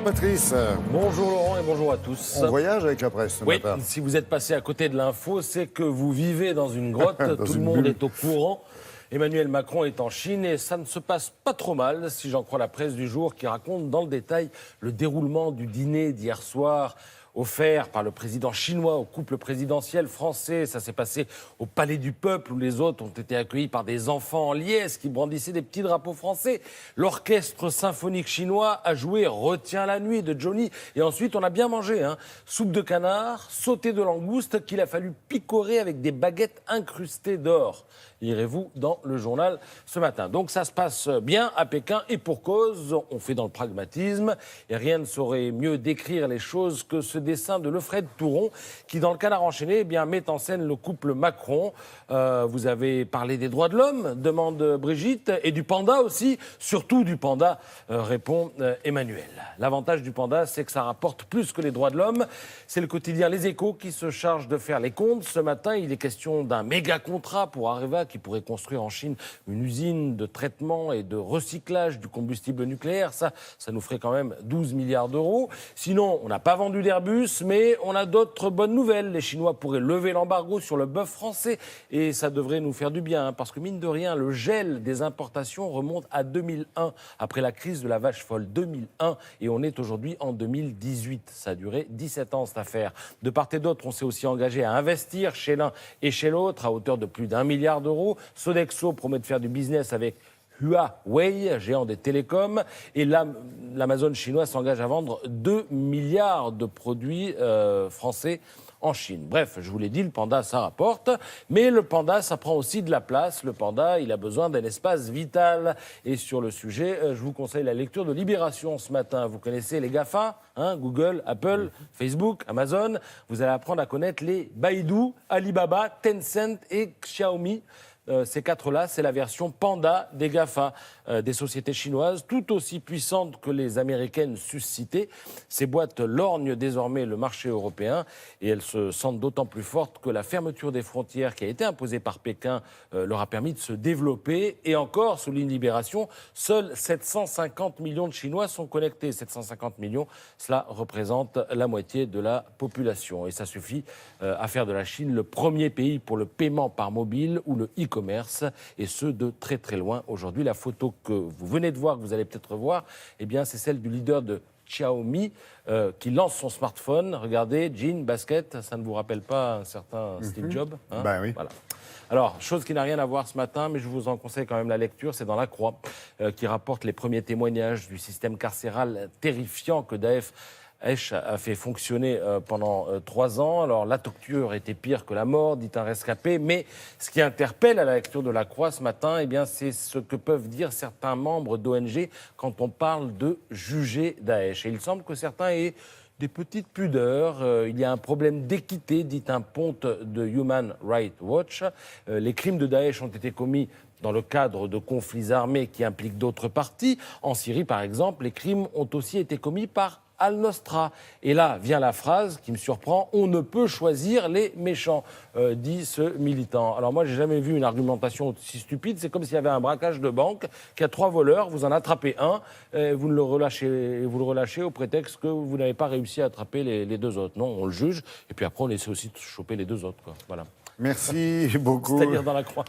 Patrice. Bonjour Laurent et bonjour à tous. On voyage avec la presse ce matin. Si vous êtes passé à côté de l'info, c'est que vous vivez dans une grotte, Dans tout le une monde bulle. est au courant. Emmanuel Macron est en Chine et ça ne se passe pas trop mal, si j'en crois la presse du jour, qui raconte dans le détail le déroulement du dîner d'hier soir, offert par le président chinois au couple présidentiel français. Ça s'est passé au Palais du Peuple, où les hôtes ont été accueillis par des enfants en liesse qui brandissaient des petits drapeaux français. L'orchestre symphonique chinois a joué Retiens la nuit de Johnny. Et ensuite, on a bien mangé, hein. Soupe de canard, sauté de langouste qu'il a fallu picorer avec des baguettes incrustées d'or. Lirez-vous dans le journal ce matin. Donc ça se passe bien à Pékin et pour cause, on fait dans le pragmatisme et rien ne saurait mieux décrire les choses que ce dessin de Lefred Touron qui, dans le Canard enchaîné, met en scène le couple Macron. Vous avez parlé des droits de l'homme, demande Brigitte, et du panda aussi, surtout du panda, répond Emmanuel. L'avantage du panda, c'est que ça rapporte plus que les droits de l'homme. C'est le quotidien Les Échos qui se charge de faire les comptes. Ce matin, il est question d'un méga contrat pour Areva qui pourrait construire en Chine une usine de traitement et de recyclage du combustible nucléaire. Ça nous ferait quand même 12 milliards d'euros. Sinon, on n'a pas vendu d'Airbus, mais on a d'autres bonnes nouvelles. Les Chinois pourraient lever l'embargo sur le bœuf français et ça devrait nous faire du bien, hein, parce que mine de rien, le gel des importations remonte à 2001, après la crise de la vache folle 2001, et on est aujourd'hui en 2018. Ça a duré 17 ans cette affaire. De part et d'autre, on s'est aussi engagé à investir chez l'un et chez l'autre à hauteur de plus d'1 milliard d'euros. Sodexo promet de faire du business avec Huawei, géant des télécoms, et l'Amazon chinois s'engage à vendre 2 milliards de produits français en Chine. Bref, je vous l'ai dit, le panda, ça rapporte, mais le panda, ça prend aussi de la place. Le panda, il a besoin d'un espace vital. Et sur le sujet, je vous conseille la lecture de Libération ce matin. Vous connaissez les GAFA, hein, Google, Apple, Facebook, Amazon. Vous allez apprendre à connaître les Baidu, Alibaba, Tencent et Xiaomi. Ces quatre-là, c'est la version panda des GAFA, des sociétés chinoises, tout aussi puissantes que les américaines suscitées. Ces boîtes lorgnent désormais le marché européen et elles se sentent d'autant plus fortes que la fermeture des frontières qui a été imposée par Pékin leur a permis de se développer. Et encore, souligne Libération, seuls 750 millions de Chinois sont connectés. 750 millions, cela représente la moitié de la population. Et ça suffit à faire de la Chine le premier pays pour le paiement par mobile ou le e-commerce, et ce de très très loin. Aujourd'hui, la photo que vous venez de voir, que vous allez peut-être voir, eh bien, c'est celle du leader de Xiaomi qui lance son smartphone. Regardez, jean, basket, ça ne vous rappelle pas un certain Steve Jobs, hein? Ben oui. Voilà. Alors, chose qui n'a rien à voir ce matin, mais je vous en conseille quand même la lecture, c'est dans La Croix, qui rapporte les premiers témoignages du système carcéral terrifiant que Daesh a fait fonctionner pendant 3 ans. Alors, la torture était pire que la mort, dit un rescapé. Mais ce qui interpelle à la lecture de La Croix ce matin, eh bien, c'est ce que peuvent dire certains membres d'ONG quand on parle de juger Daesh. Et il semble que certains aient des petites pudeurs. Il y a un problème d'équité, dit un ponte de Human Rights Watch. Les crimes de Daesh ont été commis dans le cadre de conflits armés qui impliquent d'autres parties. En Syrie, par exemple, les crimes ont aussi été commis par Al-Nosra. Et là vient la phrase qui me surprend, on ne peut choisir les méchants, dit ce militant. Alors moi, j'ai jamais vu une argumentation aussi stupide. C'est comme s'il y avait un braquage de banque, qu'il y a 3 voleurs, vous en attrapez un, vous le relâchez au prétexte que vous n'avez pas réussi à attraper les 2 autres. Non, on le juge, et puis après on essaie aussi de choper les 2 autres, quoi. Voilà. Merci beaucoup. C'est-à-dire dans La Croix.